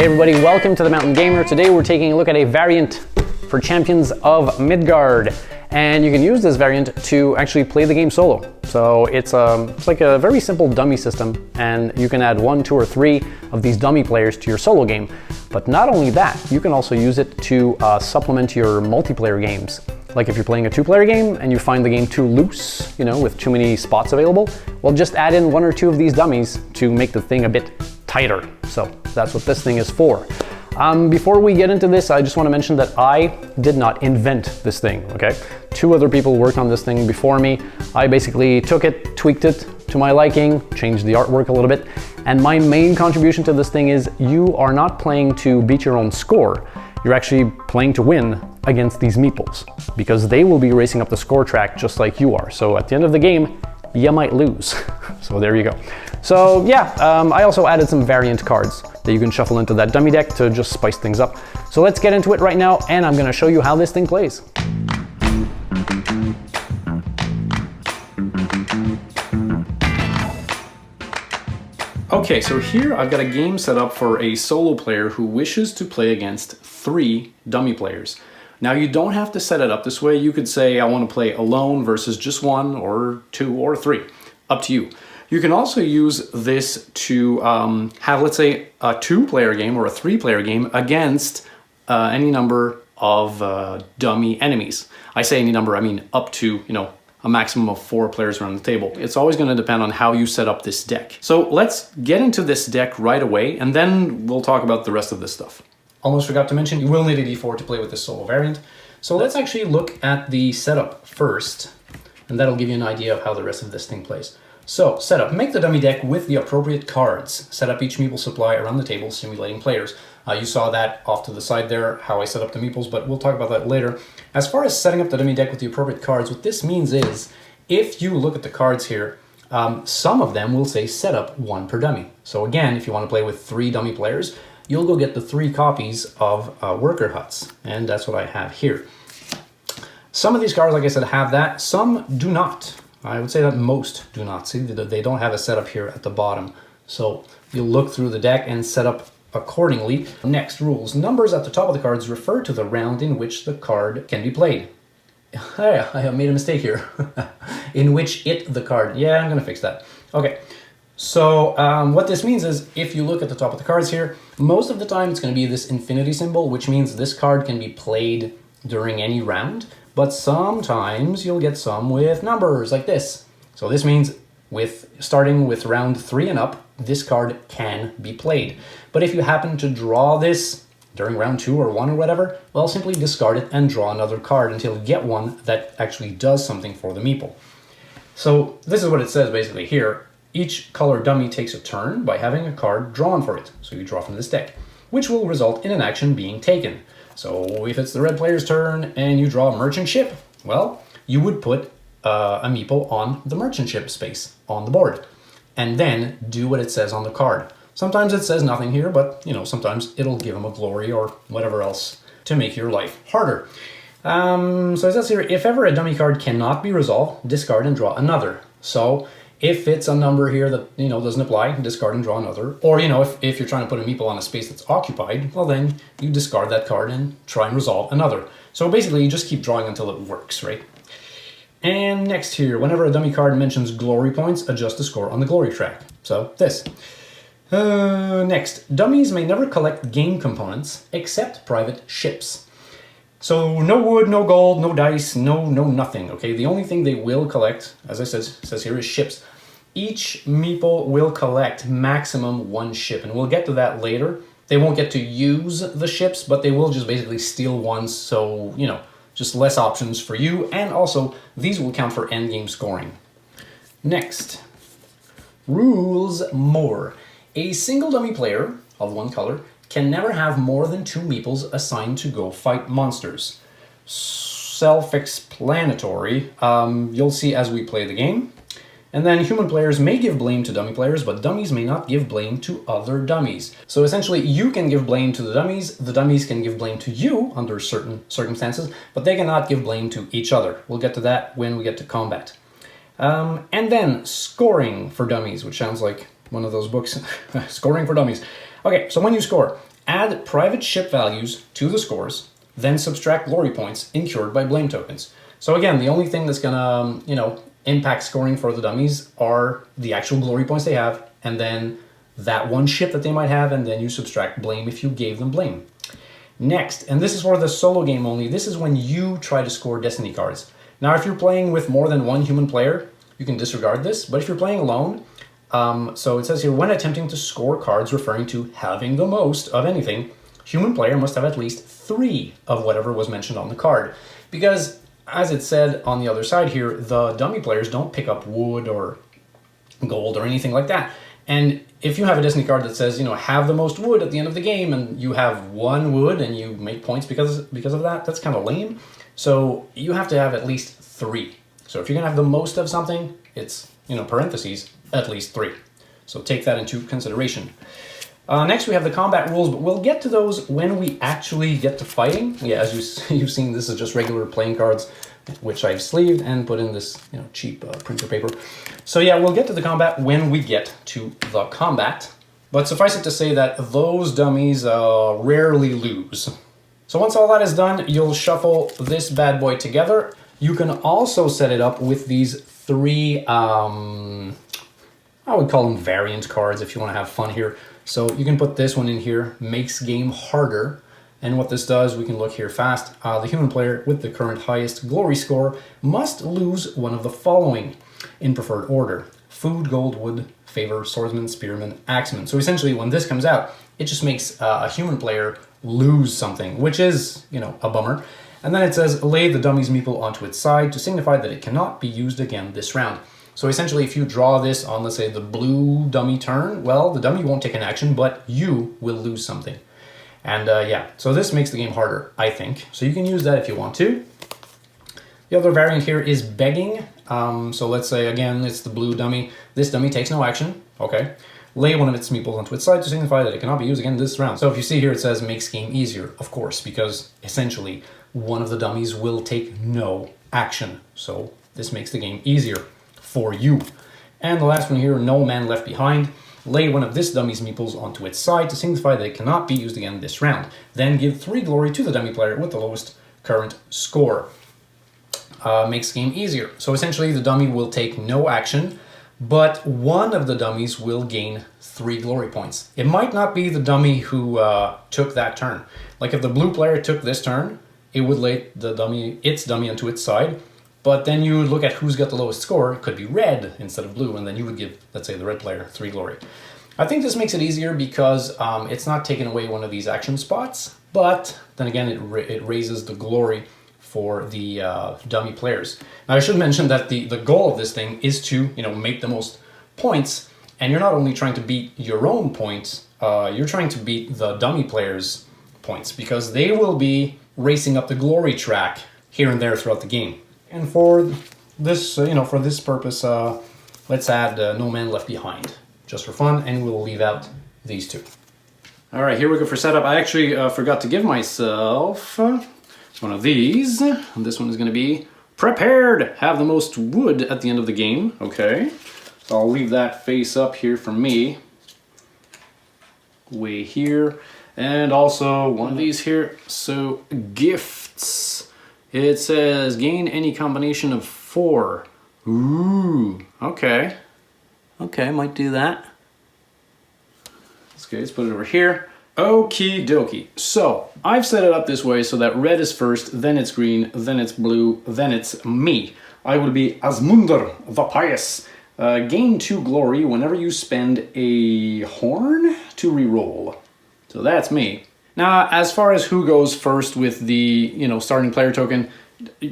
Hey everybody, welcome to the Mountain Gamer. Today we're taking a look at a variant for Champions of Midgard. And you can use this variant to actually play the game solo. So it's like a very simple dummy system, and you can add 1, 2, or 3 of these dummy players to your solo game. But not only that, you can also use it to supplement your multiplayer games. Like if you're playing a 2-player game and you find the game too loose, with too many spots available, well, just add in 1 or 2 of these dummies to make the thing a bit tighter. So that's what this thing is for. Before we get into this, I just want to mention that I did not invent this thing, okay? 2 other people worked on this thing before me. I basically took it, tweaked it to my liking, changed the artwork a little bit, and my main contribution to this thing is you are not playing to beat your own score. You're actually playing to win against these meeples, because they will be racing up the score track just like you are. So at the end of the game, you might lose. So there you go. So yeah, I also added some variant cards that you can shuffle into that dummy deck to just spice things up. So let's get into it right now, and I'm gonna show you how this thing plays. Okay, so here I've got a game set up for a solo player who wishes to play against 3 dummy players. Now you don't have to set it up this way. You could say I want to play alone versus just 1 or 2 or 3, up to you. You can also use this to have, let's say, a 2-player game or a 3-player game against any number of dummy enemies. I say any number, I mean up to, a maximum of 4 players around the table. It's always going to depend on how you set up this deck. So let's get into this deck right away, and then we'll talk about the rest of this stuff. Almost forgot to mention, you will need a d4 to play with this solo variant. So let's actually look at the setup first, and that'll give you an idea of how the rest of this thing plays. So, setup. Make the dummy deck with the appropriate cards. Set up each meeple supply around the table, simulating players. You saw that off to the side there, how I set up the meeples, but we'll talk about that later. As far as setting up the dummy deck with the appropriate cards, what this means is, if you look at the cards here, some of them will say set up 1 per dummy. So again, if you want to play with 3 dummy players, you'll go get the 3 copies of worker huts, and that's what I have here. Some of these cards, like I said, have that, some do not. I would say that most do not. See, they don't have a setup here at the bottom. So you'll look through the deck and set up accordingly. Next, rules. Numbers at the top of the cards refer to the round in which the card can be played. I made a mistake here. In which the card. Yeah, I'm going to fix that. Okay. So what this means is, if you look at the top of the cards here, most of the time it's going to be this infinity symbol, which means this card can be played during any round. But sometimes you'll get some with numbers like this. So this means starting with round 3 and up, this card can be played. But if you happen to draw this during round 2 or 1 or whatever, well, simply discard it and draw another card until you get one that actually does something for the meeple. So this is what it says basically here. Each color dummy takes a turn by having a card drawn for it. So you draw from this deck, which will result in an action being taken. So if it's the red player's turn and you draw a merchant ship, well, you would put a meeple on the merchant ship space on the board, and then do what it says on the card. Sometimes it says nothing here, but sometimes it'll give them a glory or whatever else to make your life harder. So it says here, if ever a dummy card cannot be resolved, discard and draw another. So if it's a number here that doesn't apply, discard and draw another. Or if you're trying to put a meeple on a space that's occupied, well then you discard that card and try and resolve another. So basically you just keep drawing until it works, right? And next here, whenever a dummy card mentions glory points, adjust the score on the glory track. So this. Next, dummies may never collect game components except private ships. So no wood, no gold, no dice, no nothing, okay? The only thing they will collect, as I says here, is ships. Each meeple will collect maximum 1 ship, and we'll get to that later. They won't get to use the ships, but they will just basically steal one, so, just less options for you, and also these will count for endgame scoring. Next, rules more. A single dummy player of 1 color can never have more than 2 meeples assigned to go fight monsters. Self-explanatory. You'll see as we play the game. And then human players may give blame to dummy players, but dummies may not give blame to other dummies. So essentially, you can give blame to the dummies can give blame to you under certain circumstances, but they cannot give blame to each other. We'll get to that when we get to combat. And then scoring for dummies, which sounds like one of those books, Scoring for Dummies. Okay, so when you score, Add private ship values to the scores, then subtract glory points incurred by blame tokens. So again, the only thing that's gonna, impact scoring for the dummies are the actual glory points they have, and then that one ship that they might have, and then you subtract blame if you gave them blame. Next, and this is for the solo game only, this is when you try to score destiny cards. Now, if you're playing with more than one human player, you can disregard this, but if you're playing alone, so it says here, when attempting to score cards referring to having the most of anything, human player must have at least 3 of whatever was mentioned on the card. Because, as it said on the other side here, the dummy players don't pick up wood or gold or anything like that. And if you have a destiny card that says, have the most wood at the end of the game, and you have 1 wood and you make points because of that, that's kind of lame. So you have to have at least 3. So if you're gonna have the most of something, it's, parentheses, at least 3. So take that into consideration. Next we have the combat rules, but we'll get to those when we actually get to fighting. Yeah, as you've seen, this is just regular playing cards, which I've sleeved and put in this cheap printer paper. So yeah, we'll get to the combat when we get to the combat. But suffice it to say that those dummies rarely lose. So once all that is done, you'll shuffle this bad boy together. You can also set it up with these 3, I would call them variant cards if you want to have fun here. So you can put this one in here, makes game harder. And what this does, we can look here fast. The human player with the current highest glory score must lose one of the following in preferred order: food, gold, wood, favor, swordsman, spearman, axeman. So essentially when this comes out, it just makes a human player lose something, which is, a bummer. And then it says, lay the dummy's meeple onto its side to signify that it cannot be used again this round. So essentially, if you draw this on, let's say, the blue dummy turn, well, the dummy won't take an action, but you will lose something. And yeah, so this makes the game harder, I think. So you can use that if you want to. The other variant here is begging. So let's say, again, it's the blue dummy. This dummy takes no action. Okay. Lay one of its meeples onto its side to signify that it cannot be used again this round. So if you see here, it says makes game easier, of course, because essentially one of the dummies will take no action. So this makes the game easier for you. And the last one here, no man left behind. Lay one of this dummy's meeples onto its side to signify that it cannot be used again this round. Then give 3 glory to the dummy player with the lowest current score. Makes game easier. So essentially the dummy will take no action, but one of the dummies will gain 3 glory points. It might not be the dummy who took that turn. Like if the blue player took this turn, it would lay its dummy onto its side, but then you would look at who's got the lowest score. It could be red instead of blue, and then you would give, let's say, the red player 3 glory. I think this makes it easier because it's not taking away one of these action spots, but then again, it raises the glory for the dummy players. Now, I should mention that the goal of this thing is to, make the most points, and you're not only trying to beat your own points, you're trying to beat the dummy players' points, because they will be racing up the glory track here and there throughout the game. And for this, for this purpose, let's add No Man Left Behind, just for fun, and we'll leave out these 2. All right, here we go for setup. I actually forgot to give myself one of these. And this one is going to be prepared. Have the most wood at the end of the game. Okay, so I'll leave that face up here for me. Way here. And also one of these here. So gifts. It says gain any combination of 4. Ooh, okay. Okay, might do that. That's good, let's put it over here. Okie dokie. So, I've set it up this way so that red is first, then it's green, then it's blue, then it's me. I will be Asmundr the Pious. Gain 2 glory whenever you spend a horn to reroll. So that's me. Now, as far as who goes first with the, starting player token,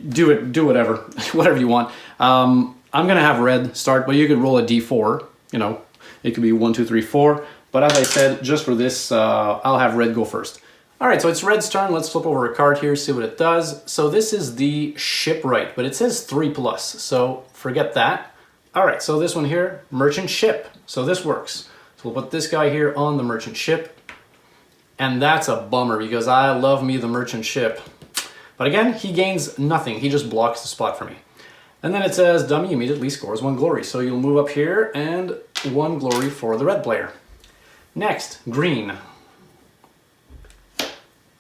do whatever, whatever you want. I'm gonna have red start, but you could roll a d4. It could be 1, 2, 3, 4. But as I said, just for this, I'll have red go first. All right, so it's red's turn. Let's flip over a card here, see what it does. So this is the Shipwright, but it says 3+, so forget that. All right, so this one here, merchant ship. So this works. So we'll put this guy here on the merchant ship. And that's a bummer because I love me the merchant ship. But again, he gains nothing. He just blocks the spot for me. And then it says dummy immediately scores 1 glory. So you'll move up here and 1 glory for the red player. Next, green.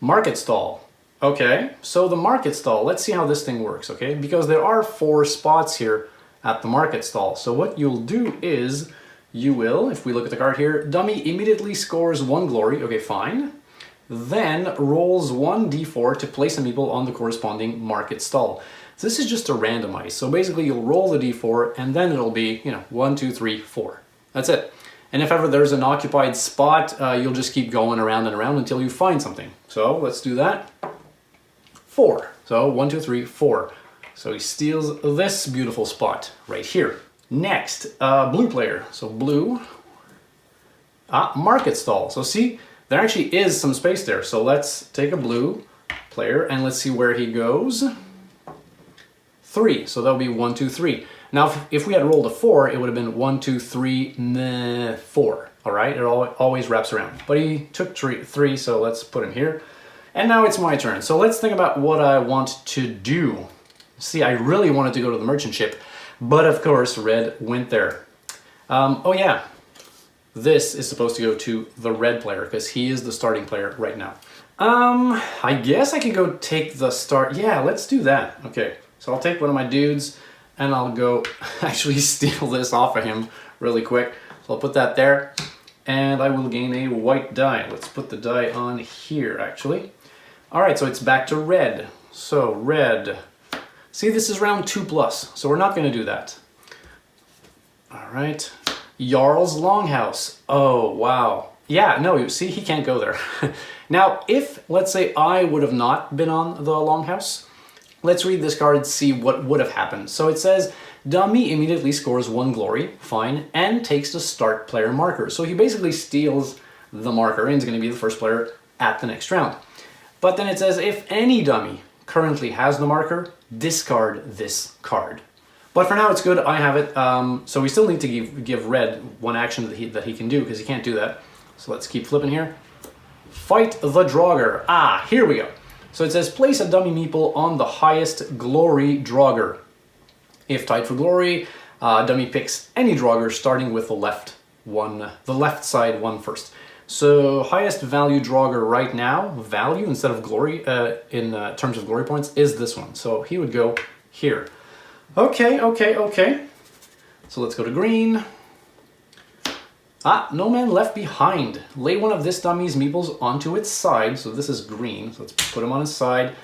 Market stall. Okay, so the market stall, let's see how this thing works, okay? Because there are 4 spots here at the market stall. So what you'll do is, you will, if we look at the card here, dummy immediately scores 1 glory, okay, fine. Then rolls 1d4 to place a meeple on the corresponding market stall. So this is just a randomize. So basically you'll roll the d4 and then it'll be, 1, 2, 3, 4. That's it. And if ever there's an occupied spot, you'll just keep going around and around until you find something. So let's do that. 4. So 1, 2, 3, 4. So he steals this beautiful spot right here. Next, blue player. So blue, market stall. So see, there actually is some space there. So let's take a blue player and let's see where he goes. 3. So that'll be 1, 2, 3. Now, if we had rolled a 4, it would have been 1, 2, 3, 4. All right, it always wraps around. But he took 3, so let's put him here. And now it's my turn. So let's think about what I want to do. See, I really wanted to go to the merchant ship, but of course, red went there. Oh yeah, this is supposed to go to the red player because he is the starting player right now. I guess I could go take the start. Yeah, let's do that. Okay, so I'll take one of my dudes and I'll go actually steal this off of him really quick. So I'll put that there and I will gain a white die. Let's put the die on here actually. All right, so it's back to red. So red, see this is round 2+, so we're not gonna do that. All right, Jarl's Longhouse. Oh, wow. Yeah, no, you see, he can't go there. Now, if, let's say I would have not been on the Longhouse, let's read this card, see what would have happened. So it says, dummy immediately scores 1 glory, fine, and takes the start player marker. So he basically steals the marker and is going to be the first player at the next round. But then it says, if any dummy currently has the marker, discard this card. But for now it's good, I have it. So we still need to give red one action that he can do, because he can't do that. So let's keep flipping here. Fight the Draugr. Ah, here we go. So it says, place a dummy meeple on the highest glory Draugr. If tied for glory, dummy picks any Draugr starting with the left side one first. So highest value Draugr right now, value instead of glory in terms of glory points, is this one. So he would go here. Okay. So let's go to green. Ah, no man left behind. Lay one of this dummy's meeples onto its side. So this is green. So let's put him on his side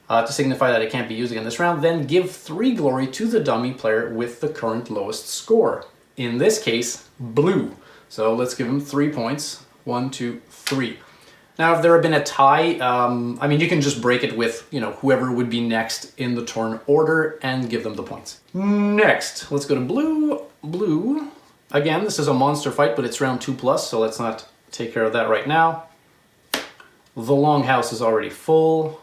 to signify that it can't be used again this round. Then give 3 glory to the dummy player with the current lowest score. In this case, blue. So let's give him 3 points. 1, 2, 3. Now, if there had been a tie, I mean, you can just break it with, whoever would be next in the turn order and give them the points. Next, let's go to blue. Blue. Again, this is a monster fight, but it's round 2+, so let's not take care of that right now. The Longhouse is already full.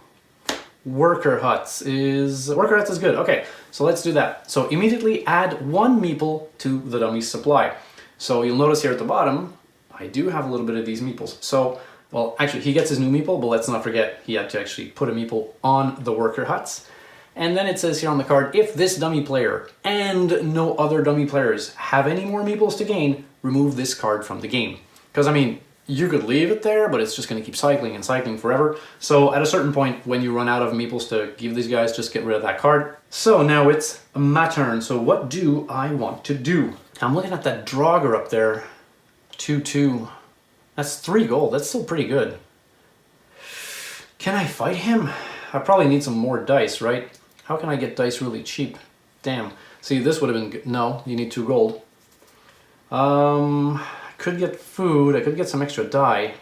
Worker Huts is good. Okay, so let's do that. So immediately add 1 meeple to the dummy's supply. So you'll notice here at the bottom, I do have a little bit of these meeples. So, well, actually, he gets his new meeple, but let's not forget he had to actually put a meeple on the worker huts. And then it says here on the card, if this dummy player and no other dummy players have any more meeples to gain, remove this card from the game. Because, I mean, you could leave it there, but it's just going to keep cycling and cycling forever. So at a certain point, when you run out of meeples to give these guys, just get rid of that card. So now it's my turn. So what do I want to do? I'm looking at that Draugr up there. 2/2. That's 3 gold. That's still pretty good. Can I fight him? I probably need some more dice, right? How can I get dice really cheap? Damn. See, this would have been good. No, you need 2 gold. I could get food. I could get some extra die.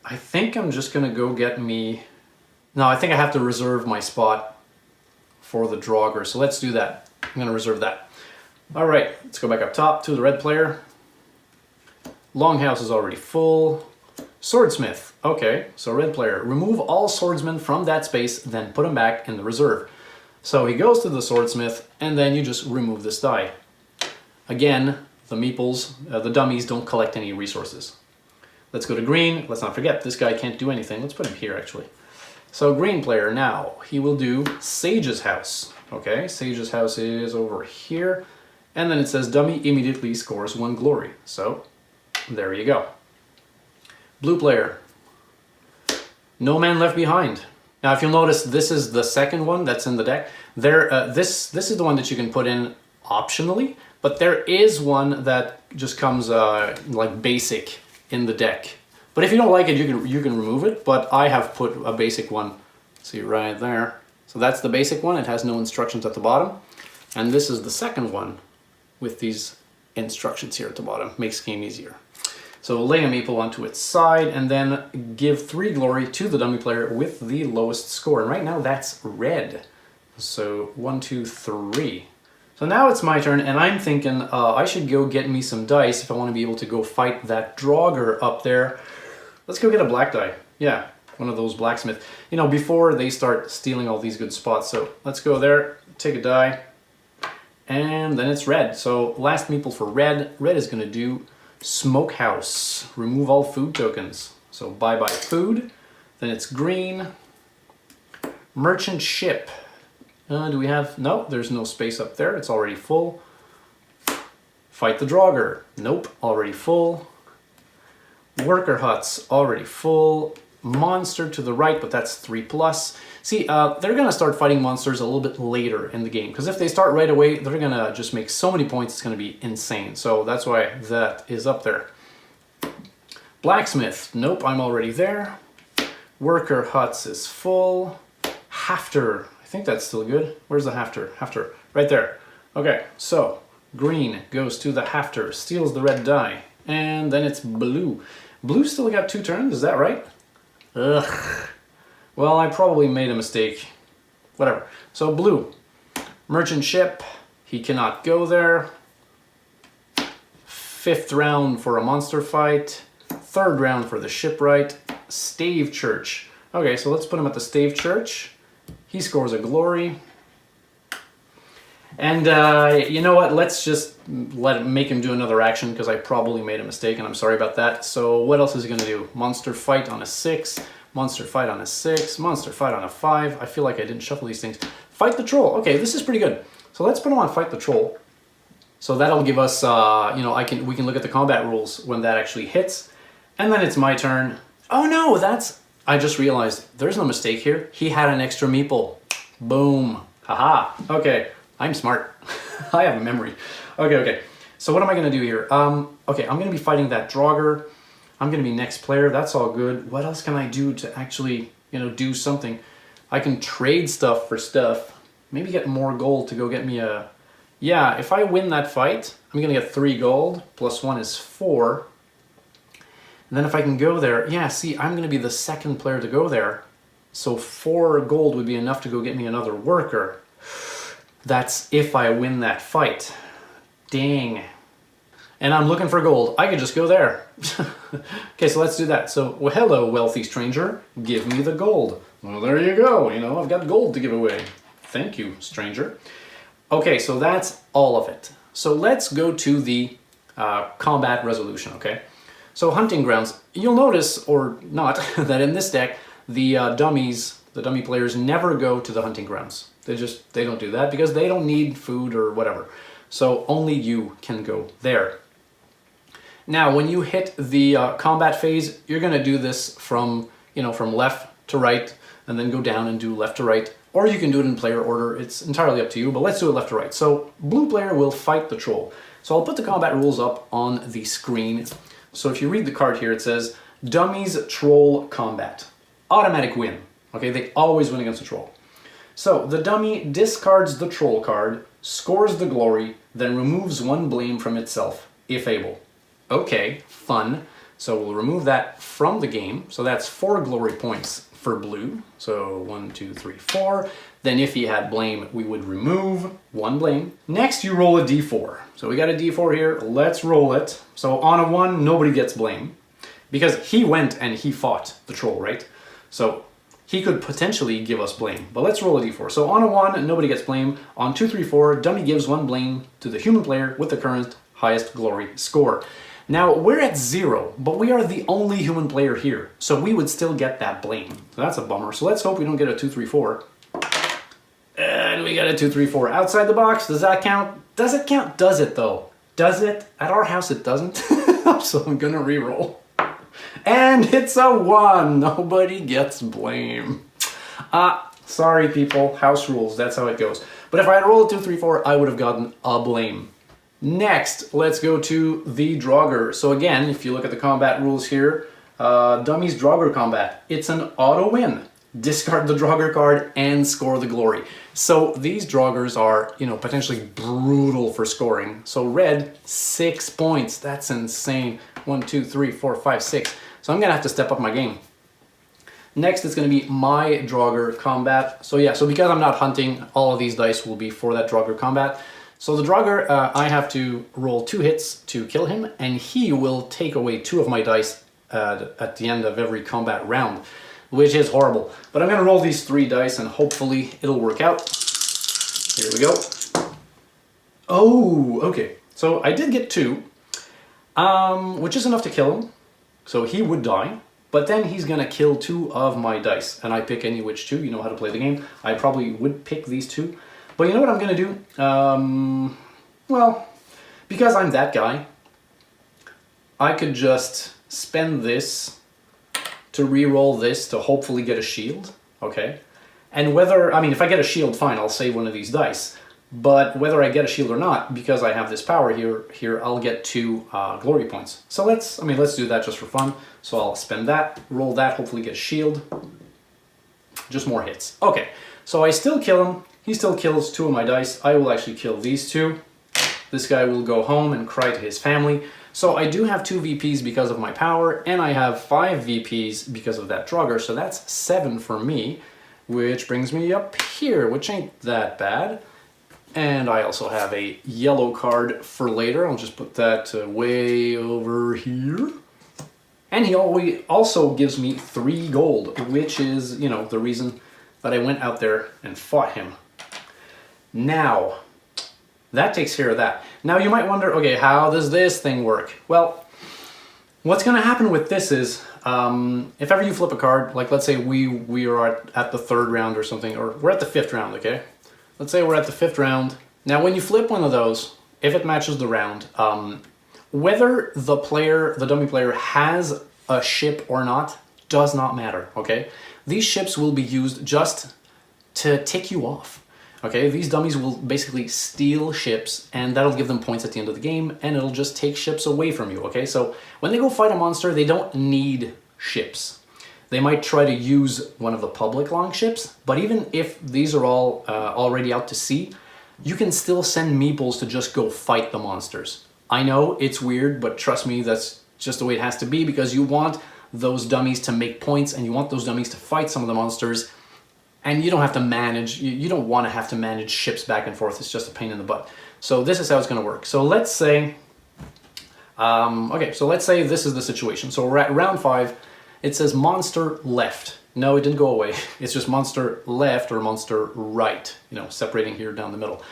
I think I'm just gonna go get me... No, I think I have to reserve my spot for the Draugr. So let's do that. I'm gonna reserve that. All right, let's go back up top to the red player. Longhouse is already full. Swordsmith. Okay, so red player. Remove all swordsmen from that space, then put them back in the reserve. So he goes to the swordsmith, and then you just remove this die. Again, the meeples, the dummies don't collect any resources. Let's go to green. Let's not forget, this guy can't do anything. Let's put him here, actually. So green player now, he will do Sage's House. Okay, Sage's House is over here. And then it says dummy immediately scores 1 glory. So there you go. Blue player. No Man Left Behind. Now, if you'll notice, this is the second one that's in the deck. This is the one that you can put in optionally, but there is one that just comes like basic in the deck. But if you don't like it, you can remove it. But I have put a basic one. See right there. So that's the basic one. It has no instructions at the bottom, and this is the second one with these instructions here at the bottom. Makes the game easier. So lay a meeple onto its side and then give 3 glory to the dummy player with the lowest score. And right now that's red. So 1, 2, 3. So now it's my turn and I'm thinking I should go get me some dice if I want to be able to go fight that Draugr up there. Let's go get a black die. Yeah, one of those blacksmith. You know, before they start stealing all these good spots. So let's go there, take a die, and then it's red. So last meeple for red. Red is going to do Smokehouse. Remove all food tokens. So bye-bye food. Then it's green. Merchant ship. Do we have... No, there's no space up there. It's already full. Fight the Draugr. Nope, already full. Worker huts, already full. Monster to the right, but that's 3+. See, they're going to start fighting monsters a little bit later in the game, because if they start right away, they're going to just make so many points, it's going to be insane. So that's why that is up there. Blacksmith, nope, I'm already there. Worker huts is full. Hafter, I think that's still good. Where's the Hafter? Hafter, right there. Okay, so green goes to the Hafter, steals the red die, and then it's blue. Blue still got 2 turns, is that right? Ugh. Well, I probably made a mistake. Whatever. So blue. Merchant ship. He cannot go there. 5th round for a monster fight. 3rd round for the Shipwright. Stave Church. Okay, so let's put him at the Stave Church. He scores a glory. And you know what? Let's just make him do another action because I probably made a mistake and I'm sorry about that. So what else is he going to do? Monster fight on a 6. Monster fight on a 6. Monster fight on a 5. I feel like I didn't shuffle these things. Fight the troll. Okay, this is pretty good. So let's put him on fight the troll. So that'll give us, you know, we can look at the combat rules when that actually hits. And then it's my turn. Oh no, I just realized there's no mistake here. He had an extra meeple. Boom. Haha. Okay. I'm smart. I have a memory. Okay. So what am I going to do here? Okay, I'm going to be fighting that Draugr. I'm going to be next player. That's all good. What else can I do to actually, you know, do something? I can trade stuff for stuff. Maybe get more gold to go get me a... Yeah, if I win that fight, I'm going to get 3 gold. +1 is 4. And then if I can go there... Yeah, see, I'm going to be the second player to go there. So 4 gold would be enough to go get me another worker. That's if I win that fight. Dang. And I'm looking for gold. I could just go there. Okay, so let's do that. So, well, hello, wealthy stranger. Give me the gold. Well, there you go. You know, I've got gold to give away. Thank you, stranger. Okay, so that's all of it. So let's go to the combat resolution, okay? So hunting grounds. You'll notice, or not, that in this deck, the dummy players never go to the hunting grounds. They don't do that because they don't need food or whatever. So only you can go there. Now, when you hit the combat phase, you're going to do this from left to right and then go down and do left to right. Or you can do it in player order. It's entirely up to you, but let's do it left to right. So blue player will fight the troll. So I'll put the combat rules up on the screen. So if you read the card here, it says dummies troll combat. Automatic win. Okay, they always win against the troll. So the dummy discards the troll card, scores the glory, then removes 1 blame from itself, if able. Okay, fun. So we'll remove that from the game. So that's 4 glory points for blue. So 1, 2, 3, 4. Then if he had blame, we would remove 1 blame. Next, you roll a d4. So we got a d4 here. Let's roll it. So on a 1, nobody gets blame. Because he went and he fought the troll, right? So he could potentially give us blame, but let's roll a d4. So on a 1, nobody gets blame. On 2, 3, 4, dummy gives 1 blame to the human player with the current highest glory score. Now, we're at 0, but we are the only human player here, so we would still get that blame. So that's a bummer. So let's hope we don't get a 2, 3, 4. And we got a 2, 3, 4. Outside the box, does that count? Does it count? Does it, though? Does it? At our house, it doesn't. So I'm gonna re-roll. And it's a 1. Nobody gets blame. Sorry people, house rules, that's how it goes. But if I had rolled a 2, 3, 4, I would have gotten a blame. Next, let's go to the Draugr. So again, if you look at the combat rules here, Dummies Draugr combat, it's an auto win. Discard the Draugr card and score the glory. So these Draugrs are, you know, potentially brutal for scoring. So red, 6 points. That's insane. 1, 2, 3, 4, 5, 6. So I'm gonna have to step up my game. Next, it's gonna be my Draugr combat. So yeah, so because I'm not hunting, all of these dice will be for that Draugr combat. So the Draugr, I have to roll 2 hits to kill him, and he will take away 2 of my dice at the end of every combat round, which is horrible. But I'm gonna roll these 3 dice and hopefully it'll work out. Here we go. Oh, okay. So I did get 2, which is enough to kill him. So he would die, but then he's gonna kill 2 of my dice, and I pick any which 2. You know how to play the game. I probably would pick these 2. But you know what I'm gonna do? Well, because I'm that guy, I could just spend this to re-roll this to hopefully get a shield, okay? And whether, I mean, if I get a shield, fine, I'll save one of these dice. But whether I get a shield or not, because I have this power here, I'll get 2 glory points. So let's do that just for fun. So I'll spend that, roll that, hopefully get a shield. Just more hits. Okay, so I still kill him. He still kills 2 of my dice. I will actually kill these 2. This guy will go home and cry to his family. So I do have 2 VPs because of my power, and I have 5 VPs because of that Draugr, so that's 7 for me, which brings me up here, which ain't that bad. And I also have a yellow card for later. I'll just put that way over here. And he also gives me 3 gold, which is, you know, the reason that I went out there and fought him. Now, that takes care of that. Now you might wonder, okay, how does this thing work? Well, what's gonna happen with this is, if ever you flip a card, like let's say we are at the 3rd round or something, or we're at the 5th round, okay? Let's say we're at the 5th round. Now when you flip one of those, if it matches the round, whether the dummy player has a ship or not, does not matter, okay? These ships will be used just to tick you off. Okay, these dummies will basically steal ships, and that'll give them points at the end of the game, and it'll just take ships away from you, okay? So when they go fight a monster, they don't need ships. They might try to use one of the public longships, but even if these are all already out to sea, you can still send meeples to just go fight the monsters. I know, it's weird, but trust me, that's just the way it has to be, because you want those dummies to make points, and you want those dummies to fight some of the monsters. And you don't have to manage, you don't want to have to manage ships back and forth. It's just a pain in the butt. So this is how it's going to work. So let's say, okay, so let's say this is the situation. So we're at round 5. It says monster left. No, it didn't go away. It's just monster left or monster right, you know, separating here down the middle.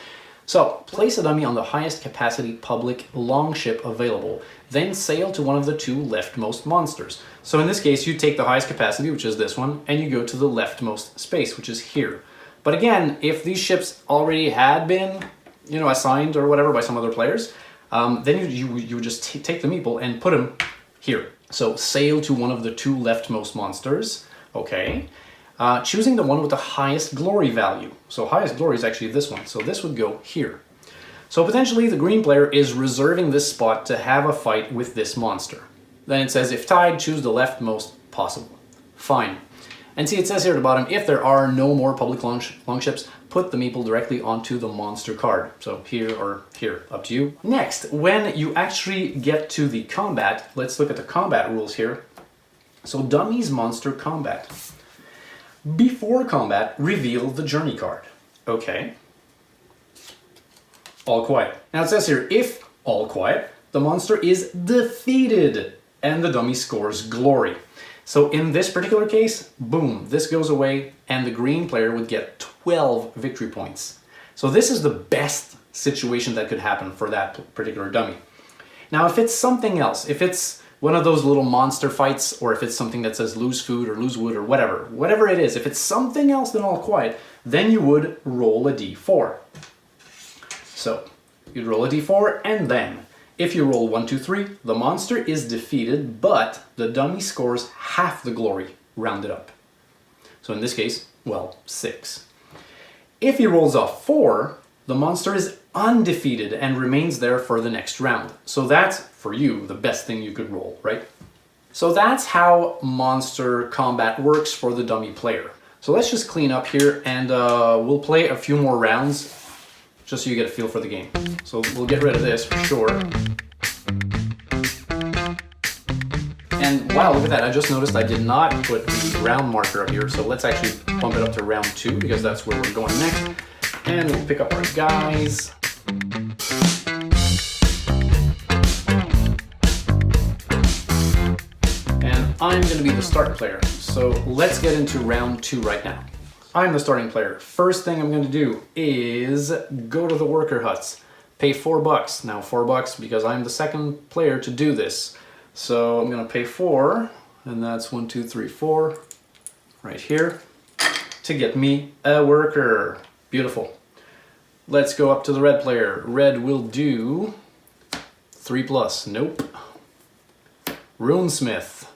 So place a dummy on the highest capacity public longship available, then sail to one of the 2 leftmost monsters. So in this case, you take the highest capacity, which is this one, and you go to the leftmost space, which is here. But again, if these ships already had been, you know, assigned or whatever by some other players, then you would just take the meeple and put them here. So sail to one of the 2 leftmost monsters, okay. Choosing the one with the highest glory value. So highest glory is actually this one. So this would go here. So potentially the green player is reserving this spot to have a fight with this monster. Then it says if tied, choose the leftmost possible. Fine. And see, it says here at the bottom, if there are no more public longships, put the meeple directly onto the monster card. So here or here, up to you. Next, when you actually get to the combat, let's look at the combat rules here. So dummies monster combat. Before combat, reveal the journey card. Okay. All quiet. Now it says here, if all quiet, the monster is defeated and the dummy scores glory. So in this particular case, boom, this goes away and the green player would get 12 victory points. So this is the best situation that could happen for that particular dummy. Now if it's something else, if it's one of those little monster fights, or if it's something that says lose food or lose wood or whatever it is, if it's something else than all quiet, then you would roll a d4. So you'd roll a d4 and then If you roll 1, 2, 3, the monster is defeated, but the dummy scores half the glory, rounded up. So in this case, well, 6. If he rolls a 4, the monster is undefeated and remains there for the next round. So that's, for you, the best thing you could roll, right? So that's how monster combat works for the dummy player. So let's just clean up here and we'll play a few more rounds just so you get a feel for the game. So we'll get rid of this for sure. And wow, look at that. I just noticed I did not put the round marker up here. So let's actually bump it up to round 2 because that's where we're going next. And we'll pick up our guys. And I'm going to be the start player. So let's get into round 2 right now. I'm the starting player. First thing I'm going to do is go to the worker huts. Pay $4. Now $4 because I'm the second player to do this. So I'm going to pay 4, and that's 1, 2, 3, 4 right here to get me a worker. Beautiful. Let's go up to the red player. Red will do 3+. Nope. Runesmith.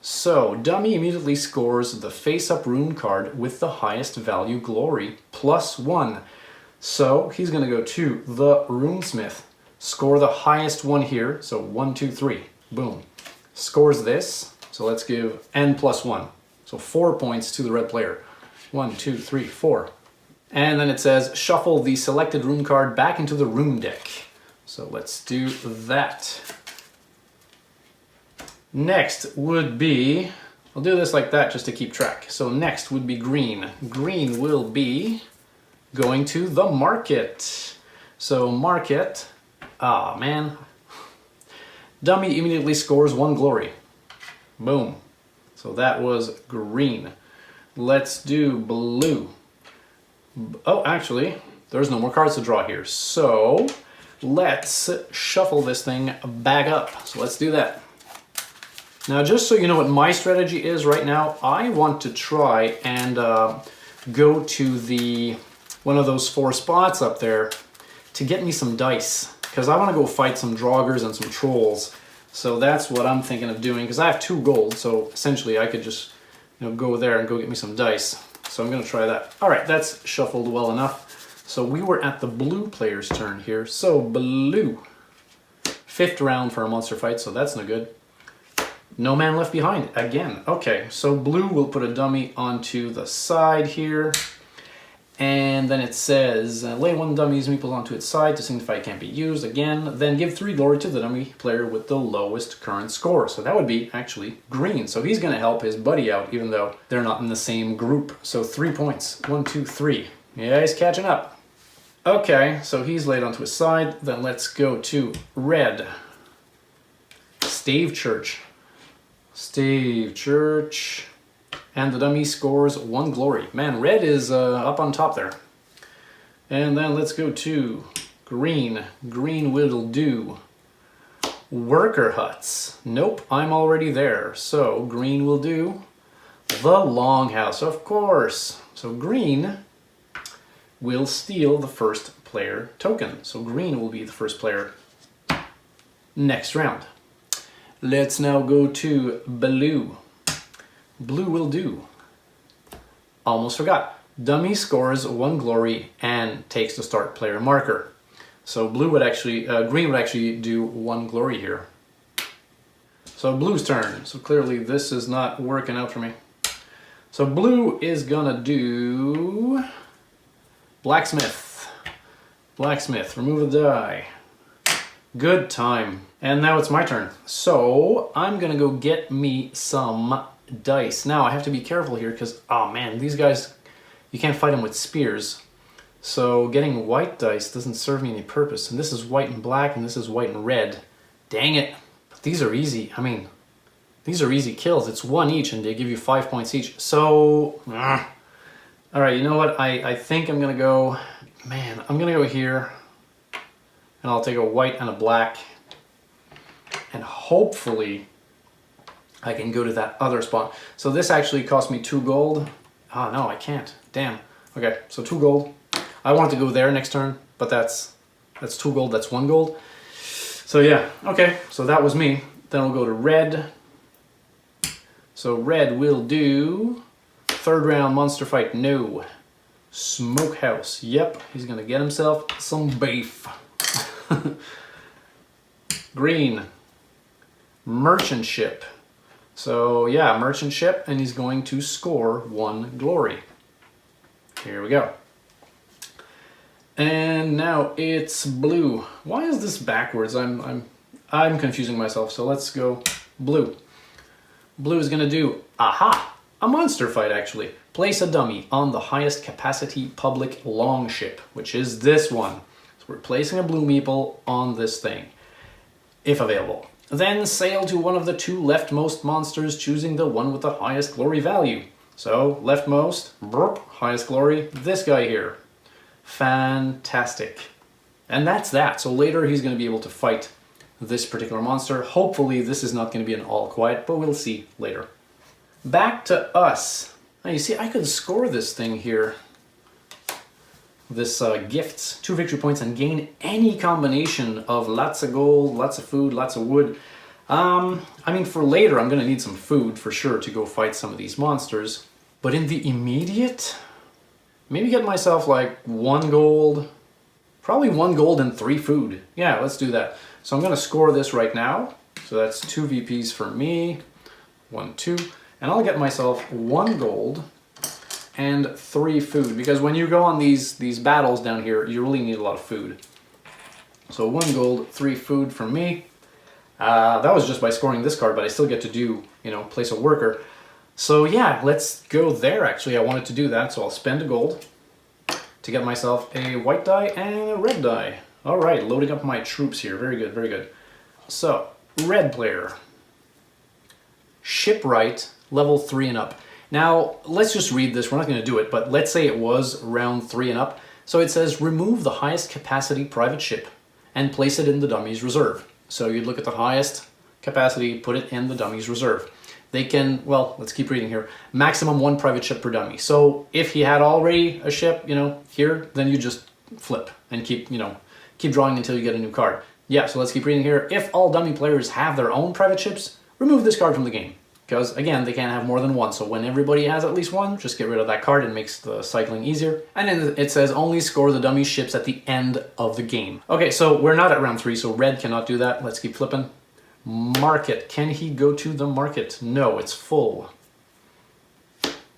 So, dummy immediately scores the face-up rune card with the highest value glory, +1. So, he's going to go to the Runesmith. Score the highest one here, so 1, 2, 3. Boom. Scores this, so let's give N +1. So 4 points to the red player. 1, 2, 3, 4. And then it says, shuffle the selected rune card back into the rune deck. So let's do that. Next would be, I'll do this like that just to keep track. So next would be green. Green will be going to the market. So market, man. Dummy immediately scores 1 glory. Boom. So that was green. Let's do blue. Oh, actually, there's no more cards to draw here. So let's shuffle this thing back up. So let's do that. Now, just so you know what my strategy is right now, I want to try and go to the one of those 4 spots up there to get me some dice, because I want to go fight some draugrs and some trolls. So that's what I'm thinking of doing, because I have 2 gold, so essentially I could just go there and go get me some dice. So I'm going to try that. All right, that's shuffled well enough. So we were at the blue player's turn here. So blue. 5th round for a monster fight, so that's no good. No man left behind again. Okay, so blue will put a dummy onto the side here. And then it says, lay 1 dummy's meeple onto its side to signify it can't be used again. Then give 3 glory to the dummy player with the lowest current score. So that would be actually green. So he's going to help his buddy out, even though they're not in the same group. So 3 points. 1, 2, 3. Yeah, he's catching up. Okay, so he's laid onto his side. Then let's go to red. Stave Church. Stave Church. And the dummy scores 1 glory. Man, red is up on top there. And then let's go to green. Green will do worker huts. Nope, I'm already there. So green will do the Longhouse, of course. So green will steal the first player token. So green will be the first player next round. Let's now go to blue. Blue will do. Almost forgot. Dummy scores 1 glory and takes the start player marker. So blue would actually, green would actually do 1 glory here. So blue's turn. So clearly this is not working out for me. So blue is gonna do blacksmith. Blacksmith, remove a die. Good time. And now it's my turn. So I'm gonna go get me some dice. Now I have to be careful here because, oh man, these guys, you can't fight them with spears. So getting white dice doesn't serve me any purpose. And this is white and black and this is white and red. Dang it. But these are easy. I mean, these are easy kills. It's 1 each and they give you 5 points each. So, all right, you know what? I think I'm gonna go, man, I'm gonna go here and I'll take a white and a black and hopefully I can go to that other spot. So this actually cost me 2 gold. Oh no, I can't. Damn. Okay, so 2 gold. I wanted to go there next turn, but that's 2 gold, that's 1 gold. So yeah, okay, so that was me. Then we'll go to red. So red will do third round monster fight, no. Smokehouse, yep, he's gonna get himself some beef. Green, merchant ship. So yeah, merchant ship, and he's going to score 1 glory. Here we go. And now it's blue. Why is this backwards? I'm confusing myself. So let's go blue. Blue is gonna do, aha, a monster fight actually. Place a dummy on the highest capacity public longship, which is this one. So we're placing a blue meeple on this thing, if available. Then sail to one of the 2 leftmost monsters, choosing the one with the highest glory value. So leftmost, burp, highest glory, this guy here. Fantastic. And that's that. So later he's going to be able to fight this particular monster. Hopefully this is not going to be an all quiet, but we'll see later. Back to us. Now you see, I could score this thing here. This gifts 2 victory points and gain any combination of lots of gold, lots of food, lots of wood. I mean, for later I'm going to need some food for sure to go fight some of these monsters. But in the immediate, maybe get myself like 1 gold, probably 1 gold and 3 food. Yeah, let's do that. So I'm going to score this right now. So that's 2 VPs for me, 1, 2, and I'll get myself 1 gold and 3 food, because when you go on these battles down here, you really need a lot of food. So 1 gold, 3 food from me. That was just by scoring this card, but I still get to do, you know, place a worker. So yeah, let's go there. Actually, I wanted to do that, so I'll spend a gold to get myself a white die and a red die. All right, loading up my troops here. Very good, very good. So, red player. Shipwright, level 3 and up. Now, let's just read this. We're not going to do it, but let's say it was round 3 and up. So it says, remove the highest capacity private ship and place it in the dummy's reserve. So you'd look at the highest capacity, put it in the dummy's reserve. They can, well, let's keep reading here. Maximum 1 private ship per dummy. So if he had already a ship, you know, here, then you just flip and keep, you know, keep drawing until you get a new card. Yeah, so let's keep reading here. If all dummy players have their own private ships, remove this card from the game. Because, again, they can't have more than 1. So when everybody has at least 1, just get rid of that card. It makes the cycling easier. And then it says only score the dummy ships at the end of the game. Okay, so we're not at round 3, so red cannot do that. Let's keep flipping. Market. Can he go to the market? No, it's full.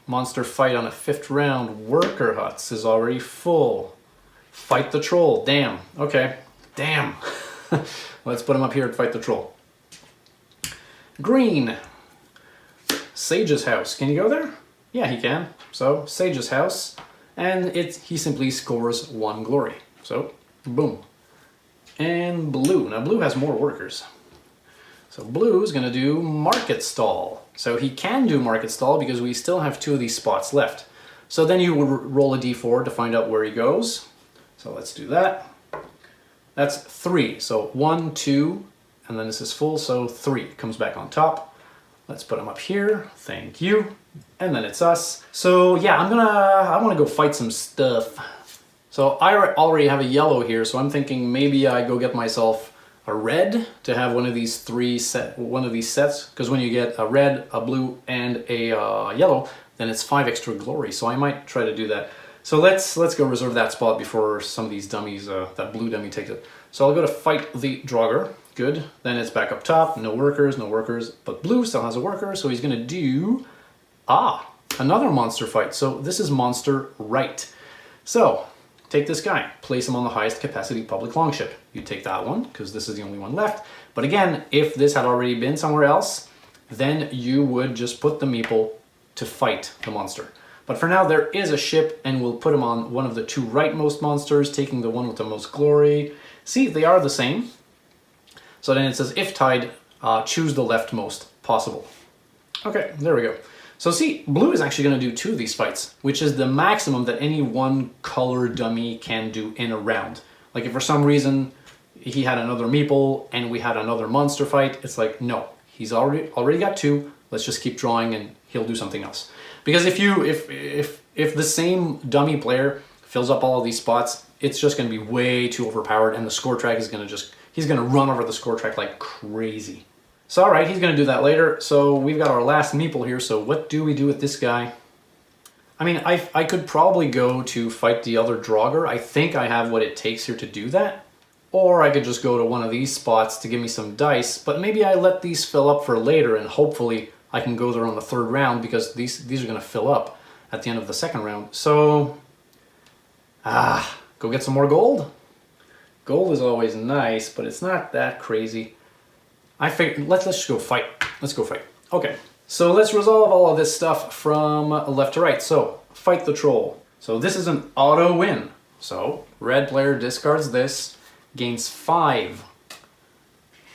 Monster fight on a 5th round. Worker huts is already full. Fight the troll. Damn. Okay. Damn. Let's put him up here and fight the troll. Green. Sage's house. Can you go there? Yeah, he can. So, Sage's house. And he simply scores 1 glory. So, boom. And blue. Now, blue has more workers. So, blue is going to do market stall. So, he can do market stall because we still have 2 of these spots left. So, then you would roll a d4 to find out where he goes. So, let's do that. That's 3. So, 1, 2, and then this is full, so 3 comes back on top. Let's put him up here. Thank you. And then it's us. So yeah, I want to go fight some stuff. So I already have a yellow here, so I'm thinking maybe I go get myself a red to have one of these sets. Because when you get a red, a blue, and a yellow, then it's 5 extra glory. So I might try to do that. So let's go reserve that spot before some of these dummies, that blue dummy takes it. So I'll go to fight the Draugr. Good. Then it's back up top. No workers, no workers. But blue still has a worker, so he's going to do... another monster fight. So this is monster right. So, take this guy. Place him on the highest capacity public longship. You take that one, because this is the only one left. But again, if this had already been somewhere else, then you would just put the meeple to fight the monster. But for now, there is a ship, and we'll put him on one of the 2 rightmost monsters, taking the one with the most glory. See, they are the same. So then it says, if tied, choose the leftmost possible. Okay, there we go. So see, blue is actually going to do 2 of these fights, which is the maximum that any one color dummy can do in a round. Like if for some reason he had another meeple and we had another monster fight, it's like, no, he's already got 2. Let's just keep drawing and he'll do something else. Because if the same dummy player fills up all of these spots, it's just going to be way too overpowered, and the score track is going to just he's gonna run over the score track like crazy. So all right, he's gonna do that later. So we've got our last meeple here. So what do we do with this guy? I mean, I could probably go to fight the other Draugr. I think I have what it takes here to do that. Or I could just go to one of these spots to give me some dice, but maybe I let these fill up for later and hopefully I can go there on the third round because these are gonna fill up at the end of the second round. So, go get some more gold. Gold is always nice, but it's not that crazy. I figured, let's just go fight. Let's go fight. Okay. So let's resolve all of this stuff from left to right. So, fight the troll. So this is an auto win. So, red player discards this, gains 5.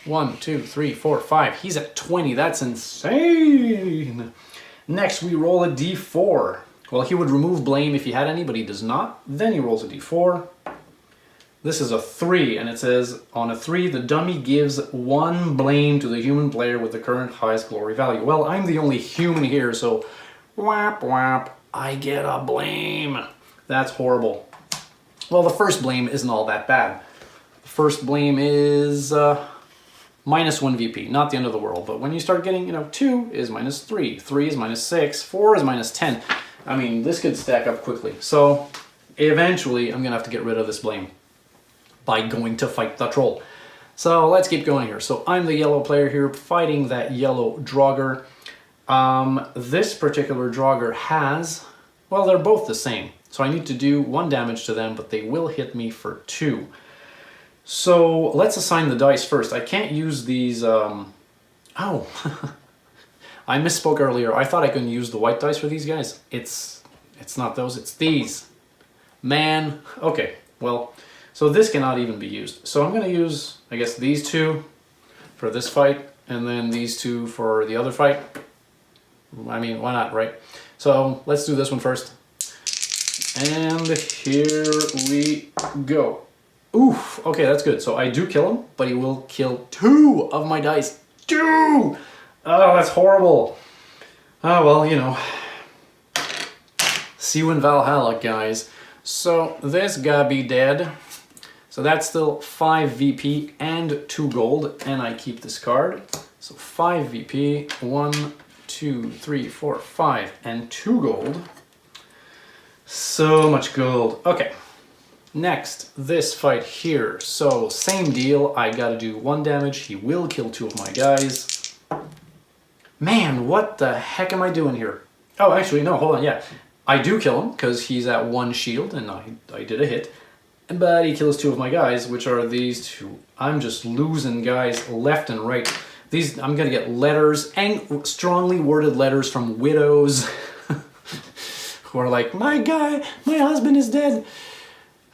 1, 2, 3, 4, 5. He's at 20. That's insane. Next, we roll a d4. Well, he would remove blame if he had any, but he does not. Then he rolls a d4. This is a 3, and it says, on a 3, the dummy gives 1 blame to the human player with the current highest glory value. Well, I'm the only human here, so whap whap, I get a blame. That's horrible. Well, the first blame isn't all that bad. The first blame is minus 1 VP, not the end of the world. But when you start getting, 2 is minus 3, 3 is minus 6, 4 is minus 10. I mean, this could stack up quickly. So eventually, I'm gonna have to get rid of this blame by going to fight the troll. So let's keep going here. So I'm the yellow player here fighting that yellow Draugr. This particular Draugr has, well, they're both the same. So I need to do 1 damage to them, but they will hit me for 2. So let's assign the dice first. I can't use these, I misspoke earlier. I thought I couldn't use the white dice for these guys. It's not those, it's these. Man, okay, well, so this cannot even be used. So I'm gonna use, I guess, these 2 for this fight, and then these 2 for the other fight. I mean, why not, right? So let's do this one first. And here we go. Oof, okay, that's good. So I do kill him, but he will kill 2 of my dice. 2! Oh, that's horrible. Oh, well, see you in Valhalla, guys. So this guy be dead. So that's still 5 VP and 2 gold, and I keep this card. So 5 VP, 1, 2, 3, 4, 5, and 2 gold. So much gold. Okay, next, this fight here. So same deal, I gotta do 1 damage. He will kill 2 of my guys. Man, what the heck am I doing here? Oh, actually, no, hold on, yeah. I do kill him, because he's at 1 shield, and I did a hit. But he kills 2 of my guys, which are these 2. I'm just losing guys left and right. These, I'm gonna get letters, and strongly worded letters from widows who are like, my husband is dead.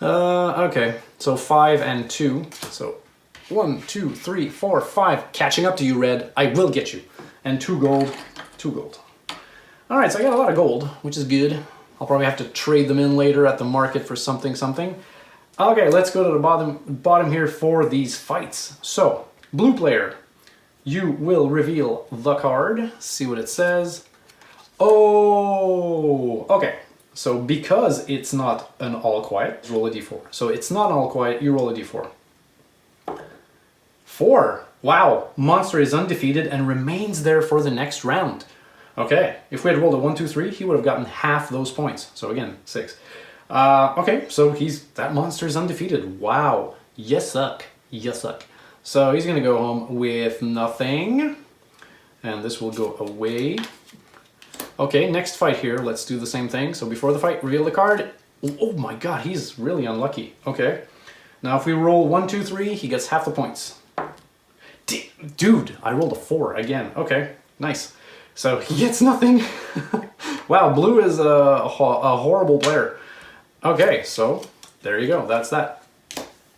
Okay, so 5 and 2. So 1, 2, 3, 4, 5. Catching up to you, Red. I will get you. And 2 gold, 2 gold. All right, so I got a lot of gold, which is good. I'll probably have to trade them in later at the market for something. Okay, let's go to the bottom here for these fights. So, blue player, you will reveal the card. See what it says. Oh, okay. So because it's not an all quiet, roll a d4. So it's not an all quiet, you roll a d4. 4. Wow, monster is undefeated and remains there for the next round. Okay, if we had rolled a 1, 2, 3, he would have gotten half those points. So again, 6. Okay, so that monster is undefeated. Wow, you suck. So he's gonna go home with nothing, and this will go away. Okay, next fight here, let's do the same thing. So before the fight, reveal the card. Oh my god, he's really unlucky. Okay, now if we roll 1, 2, 3, he gets half the points. Dude, I rolled a 4 again. Okay, nice. So he gets nothing. Wow, blue is a horrible player. Okay, so there you go, that's that.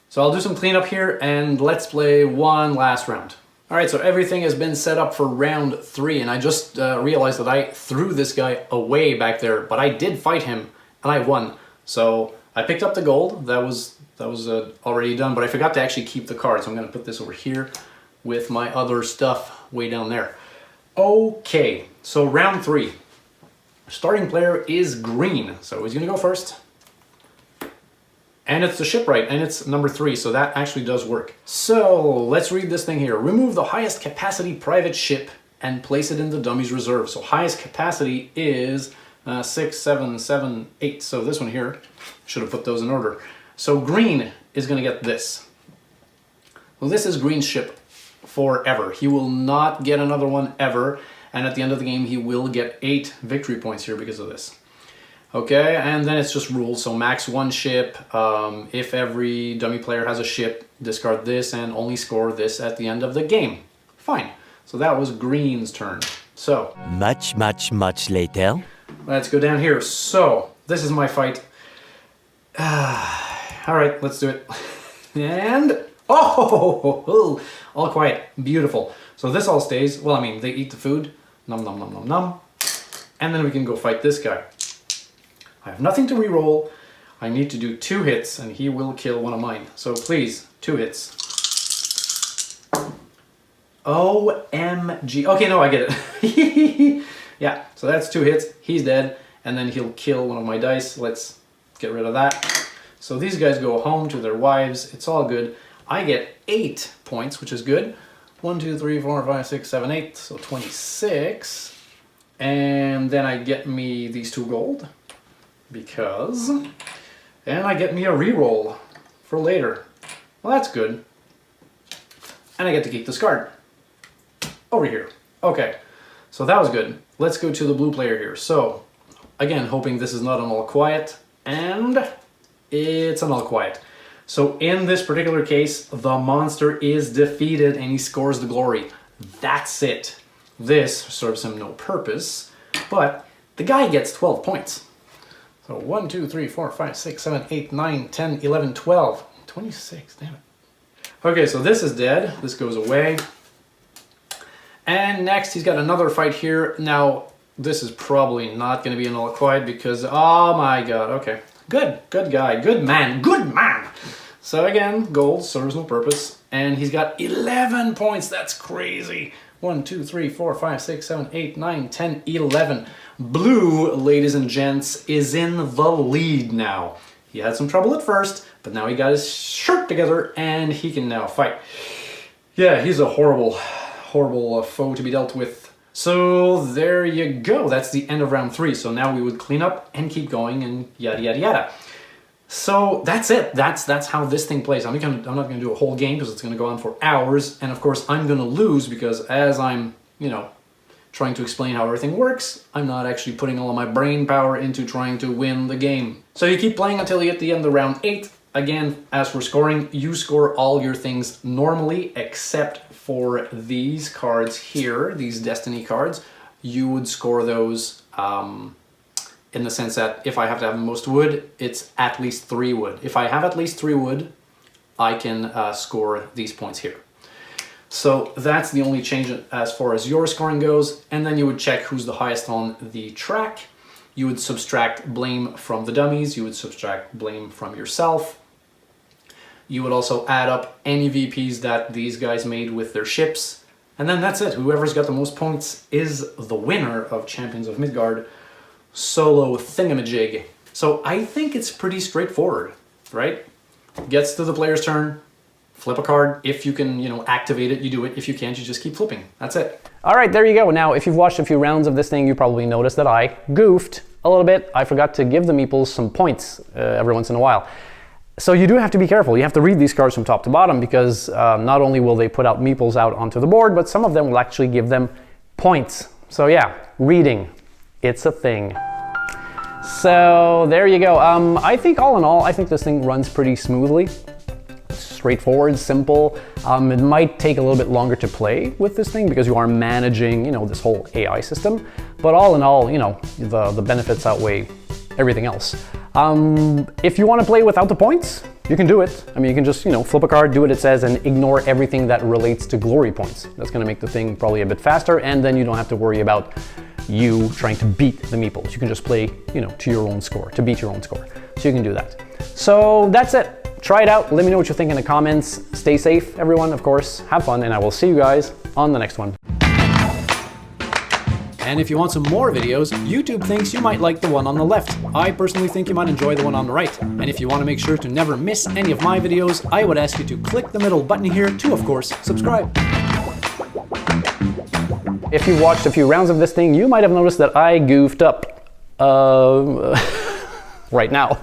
So I'll do some cleanup here and let's play one last round. All right, so everything has been set up for round 3 and I just realized that I threw this guy away back there, but I did fight him and I won. So I picked up the gold, that was already done, but I forgot to actually keep the card, so I'm gonna put this over here with my other stuff way down there. Okay, so round 3. Starting player is green, so he's gonna go first. And it's the Shipwright, and it's number 3, so that actually does work. So let's read this thing here. Remove the highest capacity private ship and place it in the dummy's reserve. So highest capacity is 6, 7, 7, 8. So this one here, should have put those in order. So green is going to get this. Well, this is green's ship forever. He will not get another one ever. And at the end of the game, he will get 8 victory points here because of this. Okay, and then it's just rules. So max 1 ship. If every dummy player has a ship, discard this and only score this at the end of the game. Fine. So that was green's turn. So much later. Let's go down here. So this is my fight. All right, let's do it. And oh, all quiet, beautiful. So this all stays. Well, I mean, they eat the food. Nom nom nom nom nom. And then we can go fight this guy. I have nothing to reroll. I need to do 2 hits and he will kill one of mine. So please, 2 hits. OMG. Okay, no, I get it. Yeah, so that's 2 hits. He's dead. And then he'll kill one of my dice. Let's get rid of that. So these guys go home to their wives. It's all good. I get 8 points, which is good. 1, 2, 3, 4, 5, 6, 7, 8. So 26. And then I get me these 2 gold. Because, and I get me a reroll for later. Well, that's good. And I get to keep this card over here. Okay, so that was good. Let's go to the blue player here. So, again, hoping this is not an all quiet, and it's an all quiet. So in this particular case, the monster is defeated and he scores the glory. That's it. This serves him no purpose, but the guy gets 12 points. So 1, 2, 3, 4, 5, 6, 7, 8, 9, 10, 11, 12, 26, damn it. Okay, so this is dead. This goes away. And next he's got another fight here. Now, this is probably not going to be an all quiet because, oh my god, okay. Good guy, good man. So again, gold serves no purpose. And he's got 11 points, that's crazy. 1, 2, 3, 4, 5, 6, 7, 8, 9, 10, 11. Blue, ladies and gents, is in the lead now. He had some trouble at first, but now he got his shirt together and he can now fight. Yeah, he's a horrible foe to be dealt with. So there you go. That's the end of round 3. So now we would clean up and keep going and yada yada yada. So that's it. That's how this thing plays. I'm not going to do a whole game because it's going to go on for hours. And of course, I'm going to lose because as I'm, trying to explain how everything works, I'm not actually putting all of my brain power into trying to win the game. So you keep playing until you get to the end of round 8. Again, as for scoring, you score all your things normally except for these cards here, these destiny cards. You would score those in the sense that if I have to have the most wood, it's at least 3 wood. If I have at least 3 wood, I can score these points here. So that's the only change as far as your scoring goes. And then you would check who's the highest on the track. You would subtract blame from the dummies. You would subtract blame from yourself. You would also add up any VPs that these guys made with their ships. And then that's it. Whoever's got the most points is the winner of Champions of Midgard solo thingamajig. So I think it's pretty straightforward, right? Gets to the player's turn. Flip a card. If you can, activate it, you do it. If you can't, you just keep flipping. That's it. All right, there you go. Now, if you've watched a few rounds of this thing, you probably noticed that I goofed a little bit. I forgot to give the meeples some points every once in a while. So you do have to be careful. You have to read these cards from top to bottom because not only will they put out meeples out onto the board, but some of them will actually give them points. So yeah, reading, it's a thing. So there you go. I think all in all, I think this thing runs pretty smoothly. Straightforward, simple. It might take a little bit longer to play with this thing because you are managing, this whole AI system. But all in all, the benefits outweigh everything else. If you want to play without the points, you can do it. I mean, you can just, flip a card, do what it says, and ignore everything that relates to glory points. That's going to make the thing probably a bit faster, and then you don't have to worry about you trying to beat the meeples. You can just play, to your own score, to beat your own score. So you can do that. So that's it. Try it out. Let me know what you think in the comments. Stay safe, everyone, of course. Have fun, and I will see you guys on the next one. And if you want some more videos, YouTube thinks you might like the one on the left. I personally think you might enjoy the one on the right. And if you want to make sure to never miss any of my videos, I would ask you to click the middle button here to, of course, subscribe. If you've watched a few rounds of this thing, you might have noticed that I goofed up. Right now.